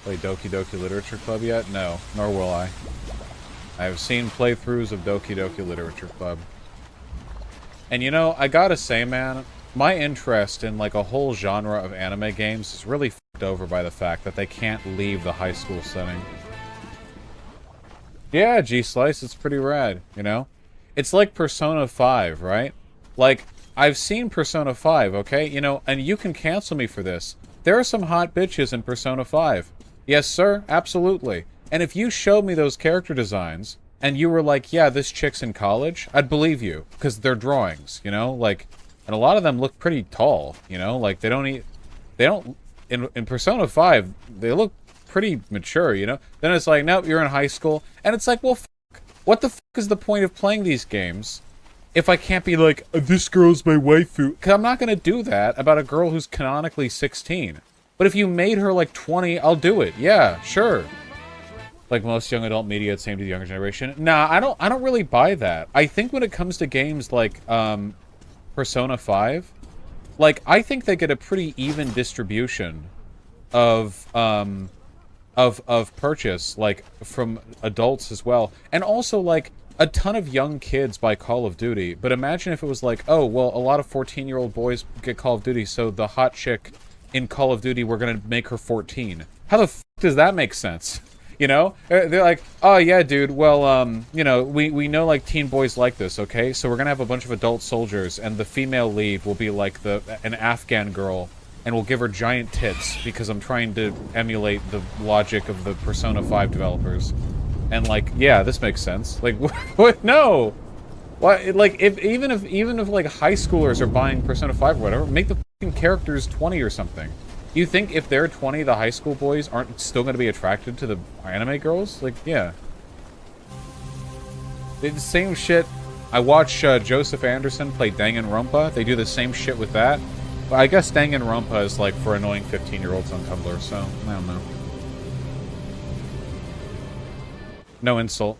Play Doki Doki Literature Club yet? No, nor will I. I have seen playthroughs of Doki Doki Literature Club. And you know, I gotta say, man, my interest in like a whole genre of anime games is really f***ed over by the fact that they can't leave the high school setting. Yeah, G-Slice, it's pretty rad, you know? It's like Persona 5, right? Like, I've seen Persona 5, okay? You know, and you can cancel me for this. There are some hot bitches in Persona 5. Yes, sir, absolutely. And if you showed me those character designs, and you were like, yeah, this chick's in college, I'd believe you, because they're drawings, you know? Like, and a lot of them look pretty tall, you know? Like, they don't, in Persona 5, they look pretty mature, you know? Then it's like, nope, you're in high school, and it's like, well, fuck. What the fuck is the point of playing these games if I can't be like, this girl's my waifu? Because I'm not going to do that about a girl who's canonically 16. But if you made her like 20, I'll do it. Yeah, sure. Like most young adult media, it's aimed at the younger generation. Nah, I don't really buy that. I think when it comes to games like Persona 5, like I think they get a pretty even distribution of purchase, like from adults as well, and also like a ton of young kids buy Call of Duty. But imagine if it was like, oh well, a lot of 14-year-old boys get Call of Duty, so the hot chick in Call of Duty, we're gonna make her 14. How the f does that make sense? You know? They're like, oh yeah, dude, well, you know, we know like teen boys like this, okay? So we're gonna have a bunch of adult soldiers, and the female lead will be like an Afghan girl, and we'll give her giant tits, because I'm trying to emulate the logic of the Persona 5 developers. And like, yeah, this makes sense. Like, what? No! What? Like, even if like high schoolers are buying Persona 5 or whatever, make the fucking characters 20 or something. You think if they're 20, the high school boys aren't still going to be attracted to the anime girls? Like, yeah. They do the same shit. I watch Joseph Anderson play Danganronpa. They do the same shit with that. But I guess Danganronpa is like for annoying 15-year-olds on Tumblr, so I don't know. No insult.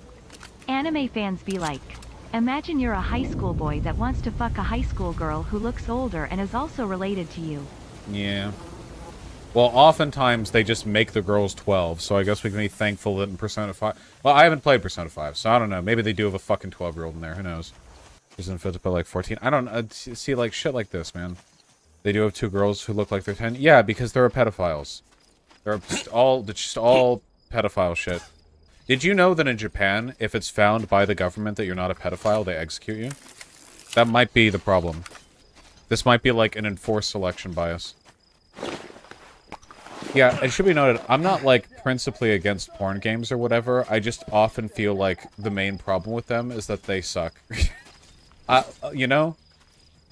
Anime fans be like, imagine you're a high school boy that wants to fuck a high school girl who looks older and is also related to you. Yeah. Well, oftentimes they just make the girls 12, so I guess we can be thankful that in Persona 5... Well, I haven't played Persona 5, so I don't know. Maybe they do have a fucking 12-year-old in there. Who knows? Isn't fit to play like 14. I don't... see, like, shit like this, man. They do have two girls who look like they're 10. Yeah, because they're pedophiles. They're just all pedophile shit. Did you know that in Japan, if it's found by the government that you're not a pedophile, they execute you? That might be the problem. This might be like an enforced selection bias. Yeah, it should be noted, I'm not, like, principally against porn games or whatever. I just often feel like the main problem with them is that they suck. You know?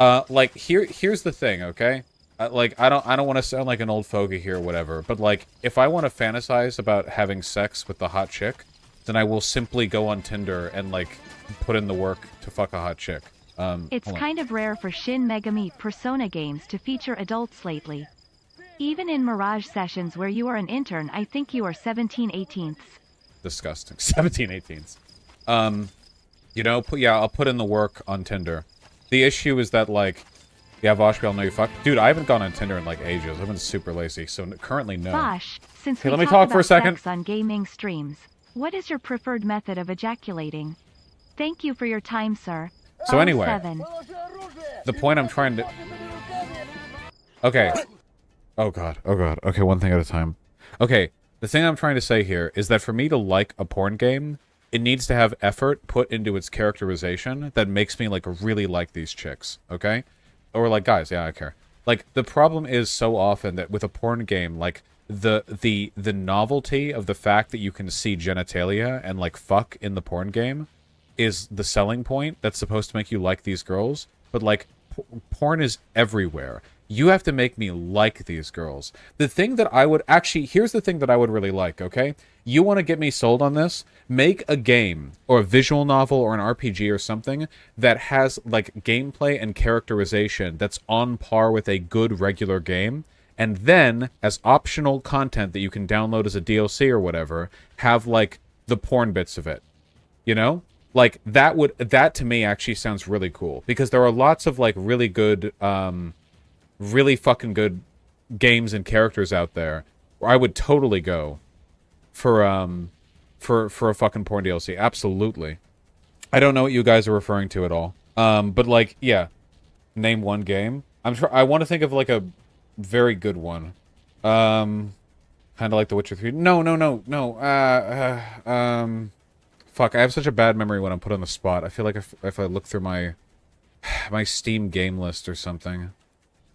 Like, here's the thing, okay? Like, I don't want to sound like an old fogey here or whatever, but, like, if I want to fantasize about having sex with the hot chick, then I will simply go on Tinder and, like, put in the work to fuck a hot chick. It's kind of rare for Shin Megami Persona games to feature adults lately. Even in Mirage sessions where you are an intern, I think you are 17/18. Disgusting. 17/18. You know, yeah, I'll put in the work on Tinder. The issue is that, like, yeah, Vaush, we all know you fuck. Dude, I haven't gone on Tinder in, like, ages. I've been super lazy, so currently no. Vaush, since hey, we let me talk for a second. Sex on gaming streams, what is your preferred method of ejaculating? Thank you for your time, sir. So anyway, 07. the point I'm trying to... Okay. Oh god, oh god. Okay, one thing at a time. Okay, the thing I'm trying to say here is that for me to like a porn game, it needs to have effort put into its characterization that makes me, like, really like these chicks, okay? Or, like, guys, yeah, I care. Like, the problem is so often that with a porn game, like, the novelty of the fact that you can see genitalia and, like, fuck in the porn game is the selling point that's supposed to make you like these girls, but, like, porn is everywhere. You have to make me like these girls. The thing that I would... Actually, here's the thing that I would really like, okay? You want to get me sold on this? Make a game, or a visual novel, or an RPG or something that has, like, gameplay and characterization that's on par with a good regular game, and then, as optional content that you can download as a DLC or whatever, have, like, the porn bits of it. You know? Like, that to me actually sounds really cool. Because there are lots of, like, really good, really fucking good games and characters out there where I would totally go for a fucking porn DLC. Absolutely. I don't know what you guys are referring to at all. But like, yeah. Name one game. I want to think of like a very good one. Kind of like The Witcher 3. No. Fuck, I have such a bad memory when I'm put on the spot. I feel like if I look through my Steam game list or something.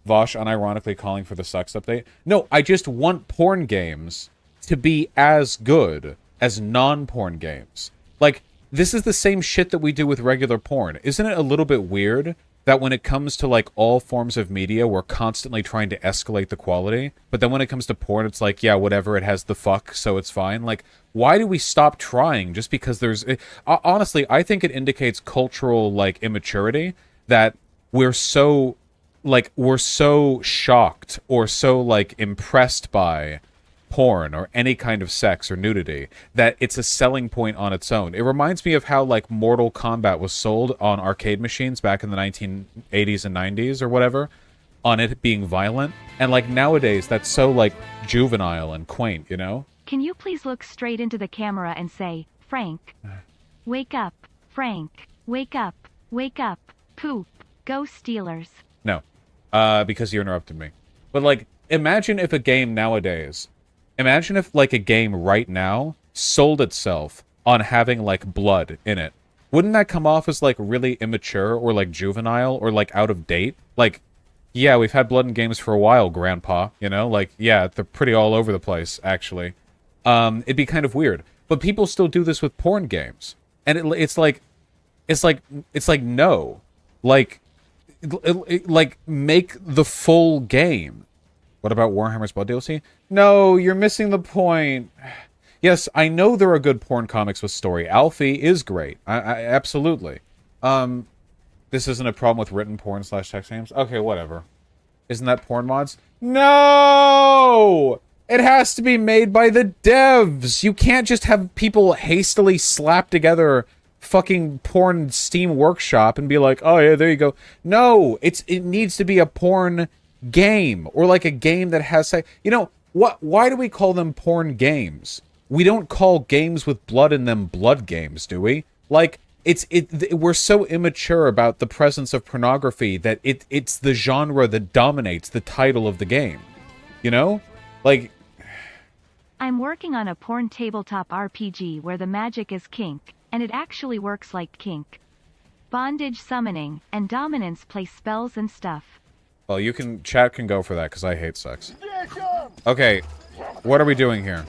Vaush unironically calling for the sex update. No, I just want porn games to be as good as non-porn games. Like, this is the same shit that we do with regular porn. Isn't it a little bit weird that when it comes to, like, all forms of media, we're constantly trying to escalate the quality, but then when it comes to porn, it's like, yeah, whatever, it has the fuck, so it's fine. Like, why do we stop trying just because there's... honestly, I think it indicates cultural, like, immaturity that we're so shocked or so, like, impressed by porn or any kind of sex or nudity that it's a selling point on its own. It reminds me of how, like, Mortal Kombat was sold on arcade machines back in the 1980s and 90s or whatever, on it being violent. And, like, nowadays, that's so, like, juvenile and quaint, you know? Can you please look straight into the camera and say, Frank, wake up, Frank, wake up, poop, go Steelers. No, because you interrupted me. But, like, imagine if a game nowadays... Imagine if, like, a game right now sold itself on having, like, blood in it. Wouldn't that come off as, like, really immature or, like, juvenile or, like, out of date? Like, yeah, we've had blood in games for a while, Grandpa, you know? Like, yeah, they're pretty all over the place, actually. It'd be kind of weird. But people still do this with porn games. And it's like, no. Like, make the full game. What about Warhammer's Blood DLC? No, you're missing the point. Yes, I know there are good porn comics with story. Alfie is great. I absolutely. This isn't a problem with written porn / text games? Okay, whatever. Isn't that porn mods? No! It has to be made by the devs! You can't just have people hastily slap together fucking porn Steam Workshop and be like, oh yeah, there you go. No! It needs to be a porn game, or like a game that has, you know, why do we call them porn games? We don't call games with blood in them blood games, do we? Like, we're so immature about the presence of pornography that it's the genre that dominates the title of the game. You know? Like, I'm working on a porn tabletop RPG where the magic is kink, and it actually works like kink. Bondage summoning, and dominance play spells and stuff. Well, chat can go for that, because I hate sex. Okay, what are we doing here?